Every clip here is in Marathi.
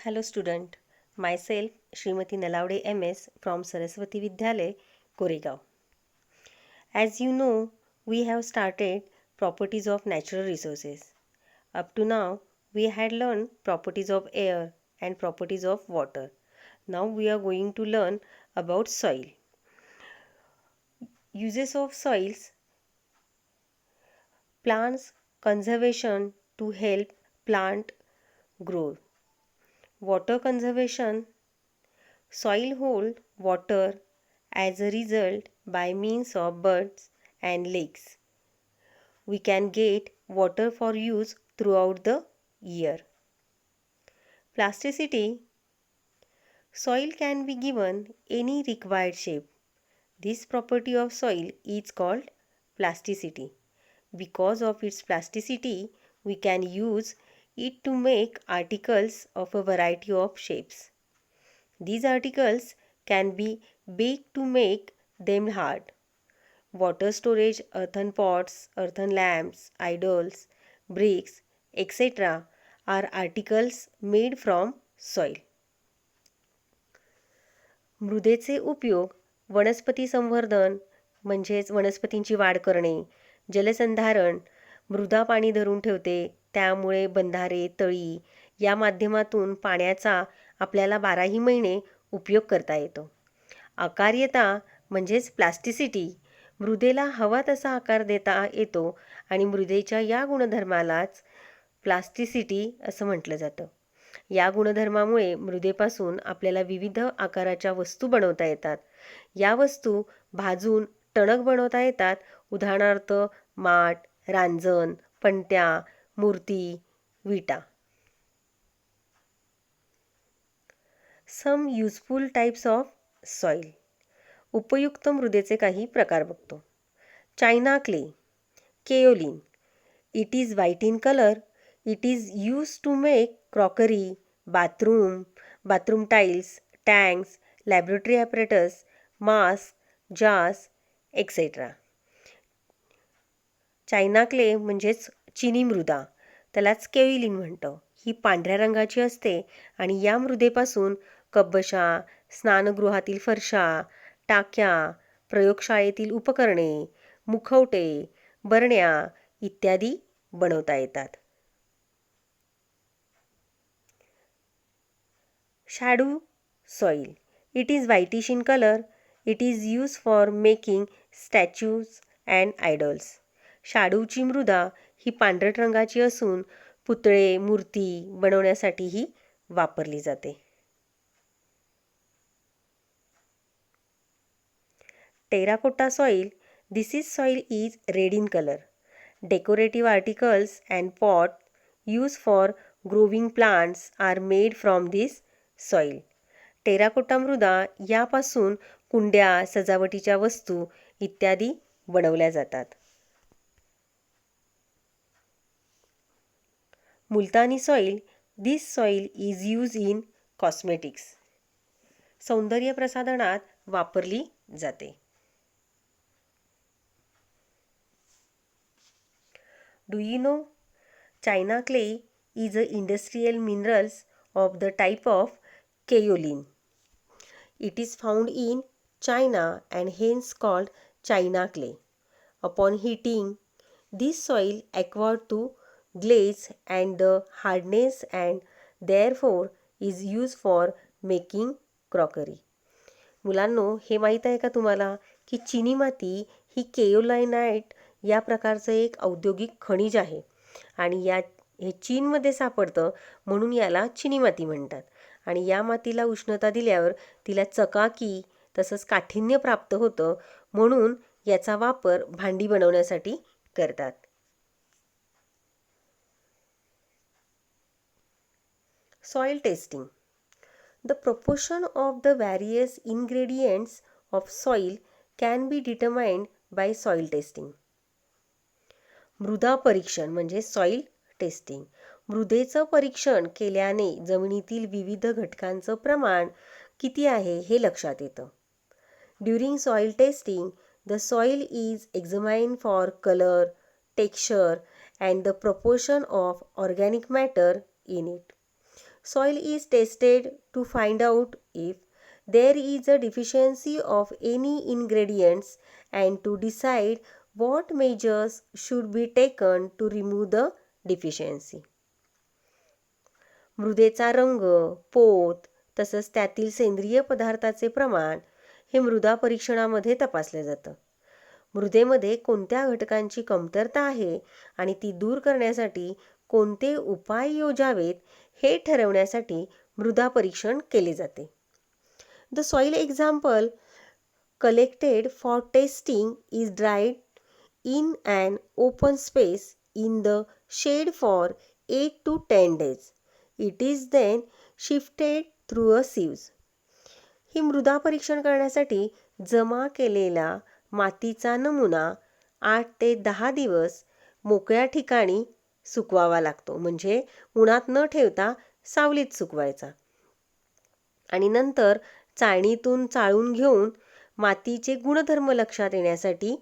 Hello student, myself Srimati Nalawade MS from Saraswati Vidyalay, Koregaon. As you know, we have started properties of natural resources. Up to now, we had learned properties of air and properties of water. Now we are going to learn about soil. Uses of soils, plants conservation to help plant grow. Water conservation, soil hold water as a result by means of birds and lakes. We can get water for use throughout the year. Plasticity, soil can be given any required shape. This property of soil is called plasticity. Because of its plasticity, we can use it to make articles of a variety of shapes. These articles can be baked to make them hard. Water storage, earthen pots, earthen lamps, idols, bricks, etc. are articles made from soil. मृदेचे उपयोग वनस्पती संवर्धन म्हणजेच वनस्पतींची वाढ करणे, जलसंधारण, मृदा पाणी धरून ठेवते त्यामुळे बंधारे, तळी या माध्यमातून पाण्याचा आपल्याला 12ही महिने उपयोग करता येतो. आकार्यता म्हणजेच प्लास्टिसिटी, मृदेला हवा तसा आकार देता येतो आणि मृदेच्या या गुणधर्मालाच प्लास्टिसिटी असं म्हटलं जातं. या गुणधर्मामुळे मृदेपासून आपल्याला विविध आकाराच्या वस्तू बनवता येतात. या वस्तू भाजून टणक बनवता येतात. उदाहरणार्थ माठ, रांजण, पणत्या, मूर्ती, विटा. Some useful types of soil. उपयुक्त मृदेचे काही प्रकार बघतो. China clay, kaolin. It is white in colour. It is use to make crockery, bathroom tiles, tanks, laboratory apparatus, masks, jars, etc. China clay म्हणजेच चिनी मृदा, त्यालाच केओलिन म्हणतं. ही पांढऱ्या रंगाची असते आणि या मृदेपासून कब्बशा, स्नानगृहातील फरशा, टाक्या, प्रयोगशाळेतील उपकरणे, मुखवटे, बरण्या इत्यादी बनवता येतात. Shadow soil. It is whitish in color. It is used for making statues and idols. शाडूची मृदा ही पांढरट रंगाची असून पुतळे, मूर्ती बनवण्यासाठीही वापरली जाते. Terracotta soil. This is soil is red in color. Decorative articles and pot used for growing plants are made from this soil. Terracotta मृदा यापासून कुंड्या, सजावटीच्या वस्तू इत्यादी बनवल्या जातात. Multani soil. This soil is use in cosmetics. सौंदर्य प्रसाधनात वापरली जाते. Do you know? China clay is a industrial minerals of the type of kaolin. It is found in China and hence called China clay. Upon heating, this soil acquired to glaze and the hardness and therefore is used for making crockery. मुलांनो, हे माहीत आहे का तुम्हाला की चिनी माती ही केओलायनाइट या प्रकारचं एक औद्योगिक खनिज आहे आणि हे चीनमध्ये सापडतं म्हणून याला चिनी माती म्हणतात. आणि या मातीला उष्णता दिल्यावर तिला चकाकी तसंच काठिण्य प्राप्त होतं म्हणून याचा वापर भांडी बनवण्यासाठी करतात. Soil testing. The proportion of the various ingredients of soil can be determined by soil testing. मृदा परीक्षण म्हणजे सॉइल टेस्टिंग. मृदेचं परीक्षण केल्याने जमिनीतील विविध घटकांचं प्रमाण किती आहे हे लक्षात येतं. During soil testing the soil is examined for colour, texture and the proportion of organic matter in it. soil is tested to find out if there is a deficiency of any ingredients and to decide what measures should be taken to remove the deficiency. मृदेचा रंग, पोत, तसंच त्यातील सेंद्रिय पदार्थाचे प्रमाण हे मृदा परीक्षणामध्ये तपासले जातं. मृदेमध्ये कोणत्या घटकांची कमतरता आहे आणि ती दूर करण्यासाठी कोणते उपाय योजावेत हे ठरवण्यासाठी मृदा परीक्षण केले जाते. The soil example collected for testing is dried in an open space in the shade for 8 to 10 days. It is then shifted through a sieve. ही मृदा परीक्षण करण्यासाठी जमा केलेला मातीचा नमुना 8 ते 10 दिवस मोकळ्या ठिकाणी सुकवावा लागतो. म्हणजे उन्हात न ठेवता सावलीत सुकवायचा. आणि नंतर चाळणीतून चाळून घेऊन मातीचे गुणधर्म लक्षात येण्यासाठी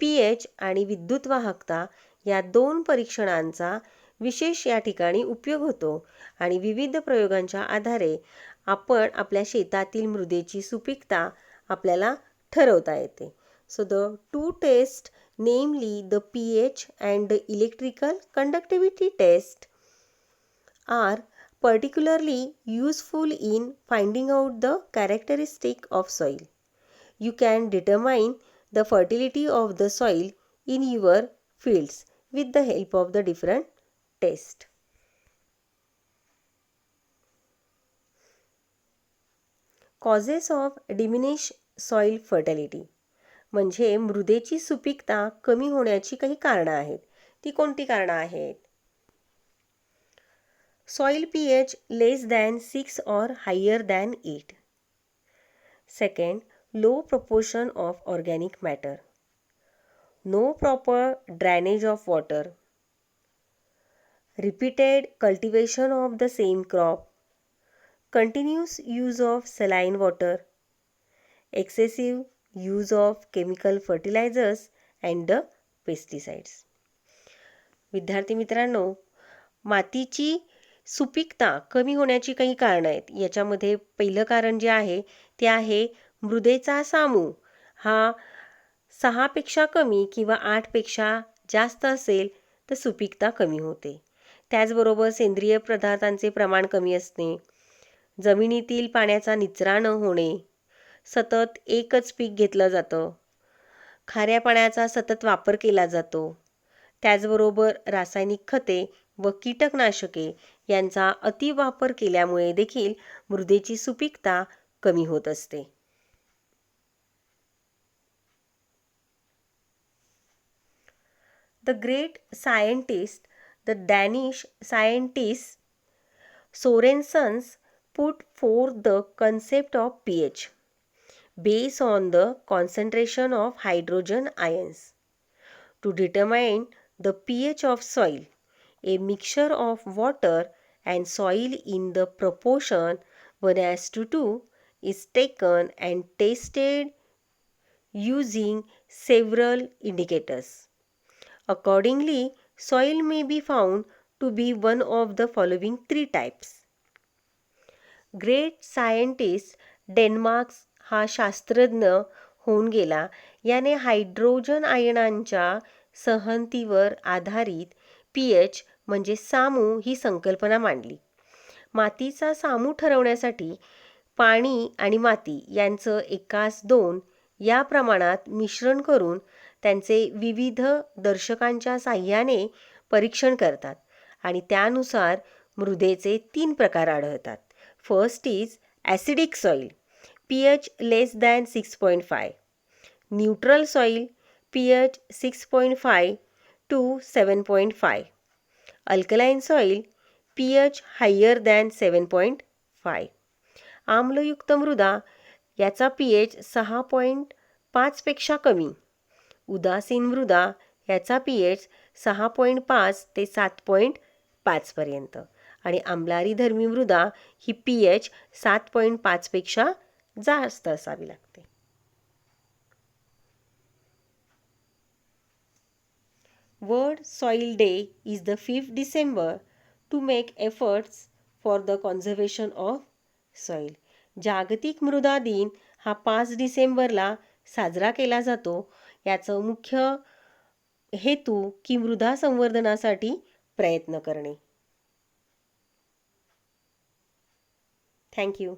pH आणि विद्युत वाहकता या 2 परीक्षणांचा विशेष या ठिकाणी उपयोग होतो आणि विविध प्रयोगांच्या आधारे आपण आपल्या शेतातील मृदेची सुपीकता आपल्याला ठरवता येते. So the two tests, namely the pH and the electrical conductivity test, are particularly useful in finding out the characteristic of soil. You can determine the fertility of the soil in your fields with the help of the different tests. Causes of diminished soil fertility म्हणजे मृदेची सुपीकता कमी होण्याची काही कारणं आहेत. ती कोणती कारणं आहेत? Soil pH less than 6 or higher than 8. Second, low proportion of organic matter. No proper drainage of water. Repeated cultivation of the same crop. Continuous use of saline water. Excessive use of chemical fertilizers and the pesticides. विद्यार्थी मित्रांनो, मातीची सुपीकता कमी होण्याची काही कारणं आहेत. याच्यामध्ये पहिलं कारण जे आहे ते आहे मृदेचा सामू हा 6 पेक्षा कमी किंवा 8 पेक्षा जास्त असेल तर सुपीकता कमी होते. त्याचबरोबर सेंद्रिय पदार्थांचे प्रमाण कमी असणे, जमिनीतील पाण्याचा निचरा न होणे, सतत एकच पीक घेतलं जातं, खाऱ्या पाण्याचा सतत वापर केला जातो, त्याचबरोबर रासायनिक खते व कीटकनाशके यांचा अतिवापर केल्यामुळे देखील मृदेची सुपीकता कमी होत असते. The great scientist, the Danish scientist Sorensen put forth the concept of pH based on the concentration of hydrogen ions. To determine the pH of soil, a mixture of water and soil in the proportion 1:2 is taken and tested using several indicators. Accordingly, soil may be found to be one of the following 3 types. Great scientist Denmark हा शास्त्रज्ञ होऊन गेला. याने हायड्रोजन आयनांच्या सहनतीवर आधारित pH म्हणजे सामू ही संकल्पना मांडली. मातीचा सामू ठरवण्यासाठी पाणी आणि माती यांचं 1:2 या प्रमाणात मिश्रण करून त्यांचे विविध दर्शकांच्या साहाय्याने परीक्षण करतात आणि त्यानुसार मृदेचे 3 प्रकार आढळतात. First is acidic soil, pH less than 6.5. Neutral soil, pH 6.5 to 7.5. Alkaline soil, pH higher than 7.5. आम्लयुक्त मृदा याचा pH 6.5 पेक्षा कमी. उदासीन मृदा याचा pH 6.5 ते 7.5 पर्यंत आणि आम्लारीधर्मी मृदा ही pH 7.5 पेक्षा जास्त असावी लागते. World Soil Day is the 5th December to make efforts for the conservation of soil. जागतिक मृदा दिन हा 5 डिसेंबरला साजरा केला जातो. याचं मुख्य हेतू की मृदा संवर्धनासाठी प्रयत्न करणे. थँक्यू.